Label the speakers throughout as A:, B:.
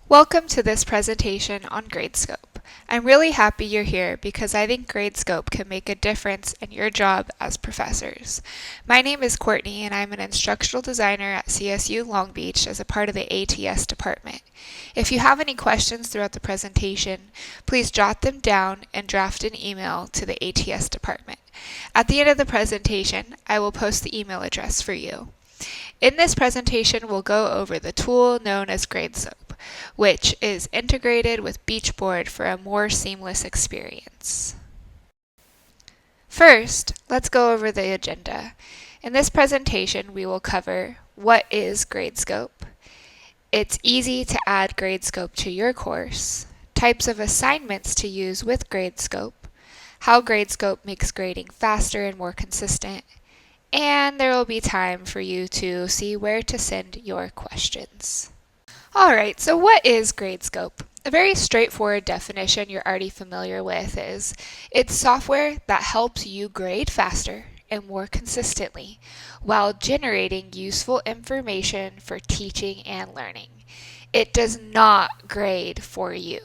A: Welcome to this presentation on Gradescope. I'm really happy you're here because I think Gradescope can make a difference in your job as professors. My name is Courtney and I'm an instructional designer at CSU Long Beach as a part of the ATS department. If you have any questions throughout the presentation, please jot them down and draft an email to the ATS department. At the end of the presentation, I will post the email address for you. In this presentation, we'll go over the tool known as Gradescope, which is integrated with Beachboard for a more seamless experience. First, let's go over the agenda. In this presentation, we will cover what is Gradescope. It's easy to add Gradescope to your course, types of assignments to use with Gradescope, how Gradescope makes grading faster and more consistent, and there will be time for you to see where to send your questions. Alright, so what is Gradescope? A very straightforward definition you're already familiar with is it's software that helps you grade faster and more consistently while generating useful information for teaching and learning. It does not grade for you.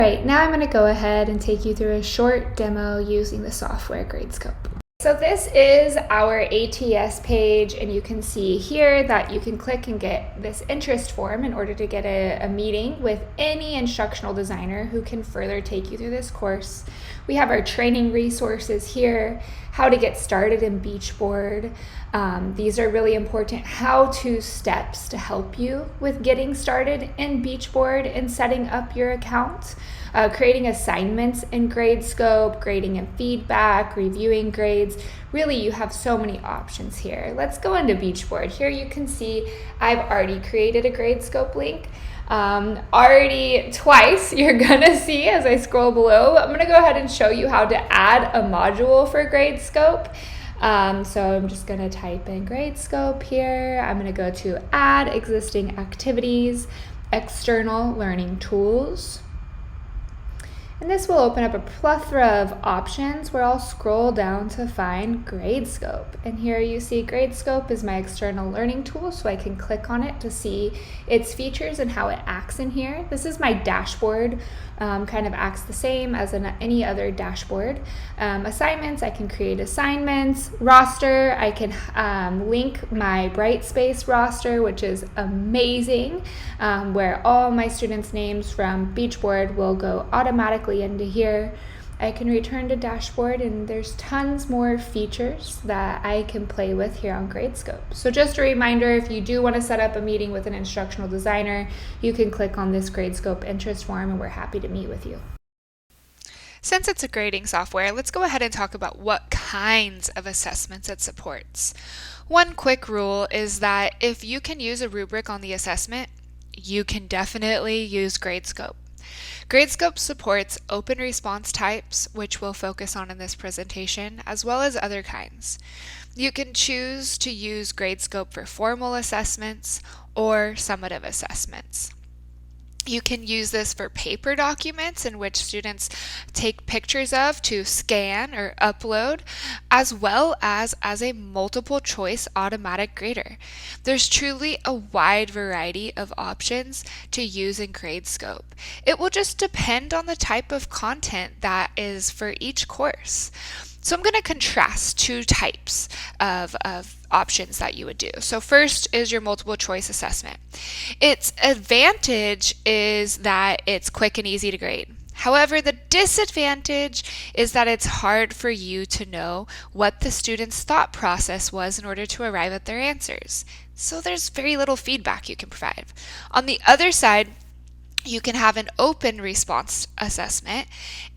A: Alright, now I'm going to go ahead and take you through a short demo using the software Gradescope. So this is our ATS page, and you can see here that you can click and get this interest form in order to get a meeting with any instructional designer who can further take you through this course. We have our training resources here, how to get started in Beachboard. These are really important how-to steps to help you with getting started in Beachboard and setting up your account. Creating assignments in Gradescope, grading and feedback, reviewing grades. Really, you have so many options here. Let's go into Beachboard. Here you can see I've already created a Gradescope link. Already twice you're gonna see as I scroll below. I'm gonna go ahead and show you how to add a module for Gradescope. So I'm just gonna type in Gradescope here. I'm gonna go to Add Existing Activities, External Learning Tools. And this will open up a plethora of options where I'll scroll down to find Gradescope. And here you see Gradescope is my external learning tool, so I can click on it to see its features and how it acts in here. This is my dashboard, kind of acts the same as any other dashboard. Assignments, I can create assignments. Roster, I can link my Brightspace roster, which is amazing, where all my students' names from Beachboard will go automatically into here. I can return to dashboard, and there's tons more features that I can play with here on Gradescope. So just a reminder, if you do want to set up a meeting with an instructional designer, you can click on this Gradescope interest form and we're happy to meet with you. Since it's a grading software, let's go ahead and talk about what kinds of assessments it supports. One quick rule is that if you can use a rubric on the assessment, you can definitely use Gradescope. Gradescope supports open response types, which we'll focus on in this presentation, as well as other kinds. You can choose to use Gradescope for formal assessments or summative assessments. You can use this for paper documents in which students take pictures of to scan or upload, as well as a multiple choice automatic grader. There's truly a wide variety of options to use in Gradescope. It will just depend on the type of content that is for each course. So I'm going to contrast two types of options that you would do. So first is your multiple choice assessment. Its advantage is that it's quick and easy to grade. However, the disadvantage is that it's hard for you to know what the student's thought process was in order to arrive at their answers. So there's very little feedback you can provide. On the other side, you can have an open response assessment,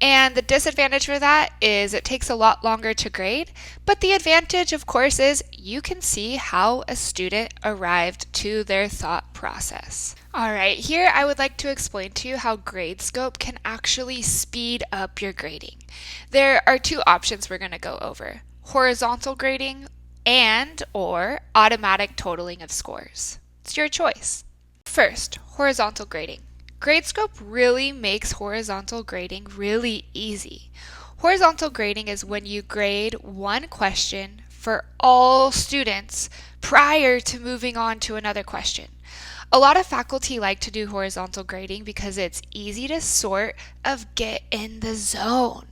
A: and the disadvantage for that is it takes a lot longer to grade, but the advantage, of course, is you can see how a student arrived to their thought process. Alright, here I would like to explain to you how Gradescope can actually speed up your grading. There are two options we're going to go over: horizontal grading and/or automatic totaling of scores. It's your choice. First, horizontal grading. Gradescope really makes horizontal grading really easy. Horizontal grading is when you grade one question for all students prior to moving on to another question. A lot of faculty like to do horizontal grading because it's easy to sort of get in the zone.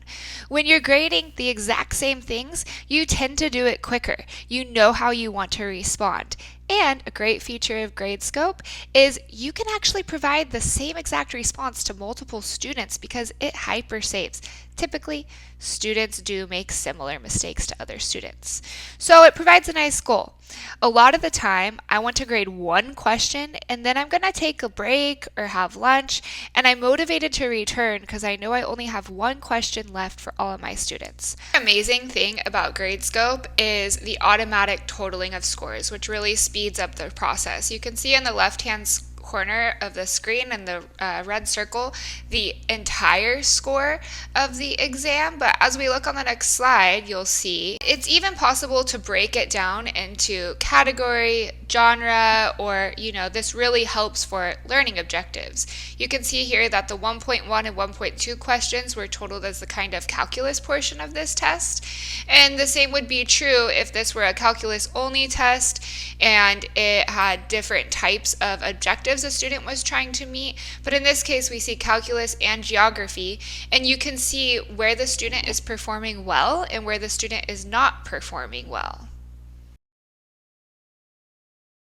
A: When you're grading the exact same things, you tend to do it quicker. You know how you want to respond. And a great feature of GradeScope is you can actually provide the same exact response to multiple students because it hyper saves. Typically, students do make similar mistakes to other students. So it provides a nice goal. A lot of the time, I want to grade one question and then I'm going to take a break or have lunch, and I'm motivated to return because I know I only have one question left for all of my students. The amazing thing about GradeScope is the automatic totaling of scores, which really speeds up the process. You can see in the left-hand corner of the screen in the red circle the entire score of the exam, but as we look on the next slide, you'll see it's even possible to break it down into category, genre, or this really helps for learning objectives. You can see here that the 1.1 and 1.2 questions were totaled as the kind of calculus portion of this test, and the same would be true if this were a calculus only test and it had different types of objectives a student was trying to meet. But in this case, we see calculus and geography, and you can see where the student is performing well and where the student is not performing well.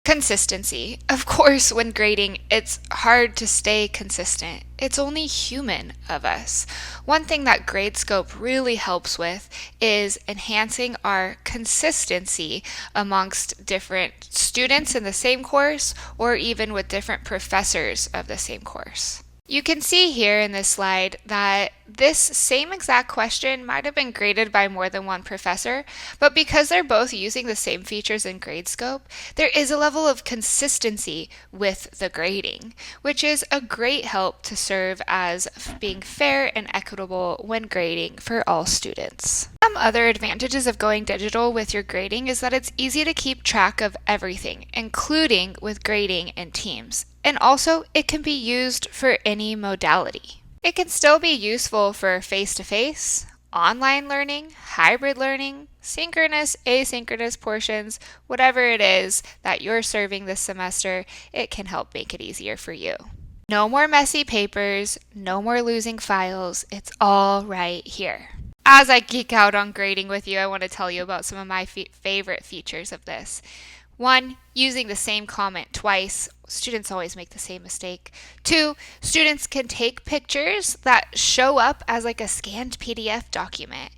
A: Consistency. Of course, when grading, it's hard to stay consistent. It's only human of us. One thing that GradeScope really helps with is enhancing our consistency amongst different students in the same course or even with different professors of the same course. You can see here in this slide that this same exact question might have been graded by more than one professor, but because they're both using the same features in GradeScope, there is a level of consistency with the grading, which is a great help to serve as being fair and equitable when grading for all students. Some other advantages of going digital with your grading is that it's easy to keep track of everything, including with grading in teams. And also, it can be used for any modality. It can still be useful for face-to-face, online learning, hybrid learning, synchronous, asynchronous portions, whatever it is that you're serving this semester, it can help make it easier for you. No more messy papers, no more losing files, it's all right here. As I geek out on grading with you, I want to tell you about some of my favorite features of this. 1, using the same comment twice. Students always make the same mistake. 2, students can take pictures that show up as like a scanned PDF document.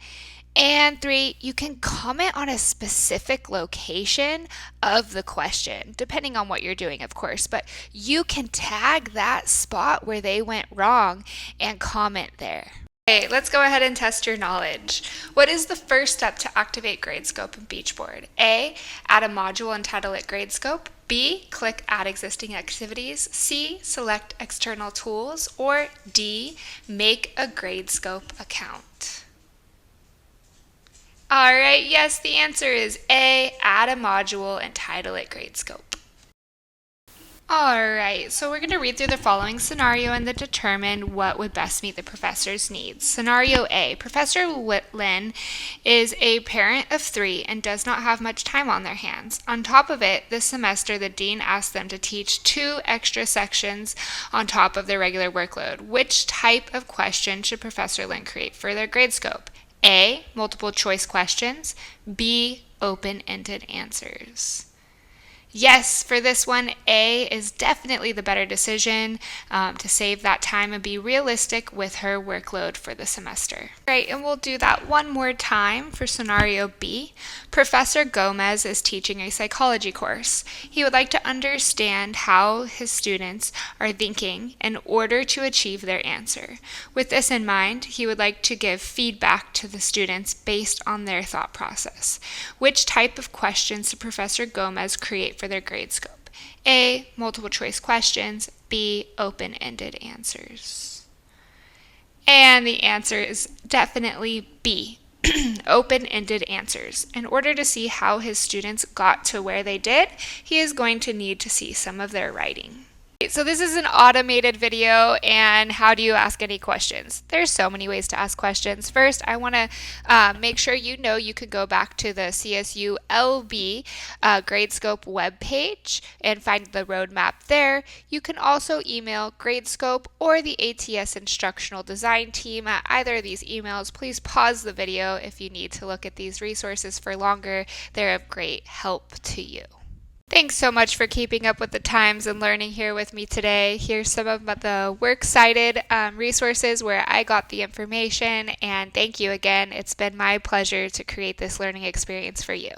A: And 3, you can comment on a specific location of the question, depending on what you're doing, of course, but you can tag that spot where they went wrong and comment there. Okay, let's go ahead and test your knowledge. What is the first step to activate GradeScope in Beachboard? A, add a module entitled GradeScope. B, click Add Existing Activities. C, select External Tools. Or D, make a GradeScope account. All right, yes, the answer is A, add a module entitled GradeScope. Alright, so we're going to read through the following scenario and then determine what would best meet the professor's needs. Scenario A. Professor Lynn is a parent of 3 and does not have much time on their hands. On top of it, this semester the dean asked them to teach 2 extra sections on top of their regular workload. Which type of question should Professor Lynn create for their GradeScope? A. Multiple choice questions. B. Open-ended answers. Yes, for this one, A is definitely the better decision to save that time and be realistic with her workload for the semester. Right, and we'll do that one more time for scenario B. Professor Gomez is teaching a psychology course. He would like to understand how his students are thinking in order to achieve their answer. With this in mind, he would like to give feedback to the students based on their thought process. Which type of questions did Professor Gomez create for their GradeScope? A. Multiple choice questions. B. Open-ended answers. And the answer is definitely B. Open-ended answers. In order to see how his students got to where they did, he is going to need to see some of their writing. So this is an automated video, and how do you ask any questions? There's so many ways to ask questions. First, I want to make sure you know you can go back to the CSU LB Gradescope webpage and find the roadmap there. You can also email Gradescope or the ATS instructional design team at either of these emails. Please pause the video if you need to look at these resources for longer. They're of great help to you. Thanks so much for keeping up with the times and learning here with me today. Here's some of the works cited resources where I got the information, and thank you again. It's been my pleasure to create this learning experience for you.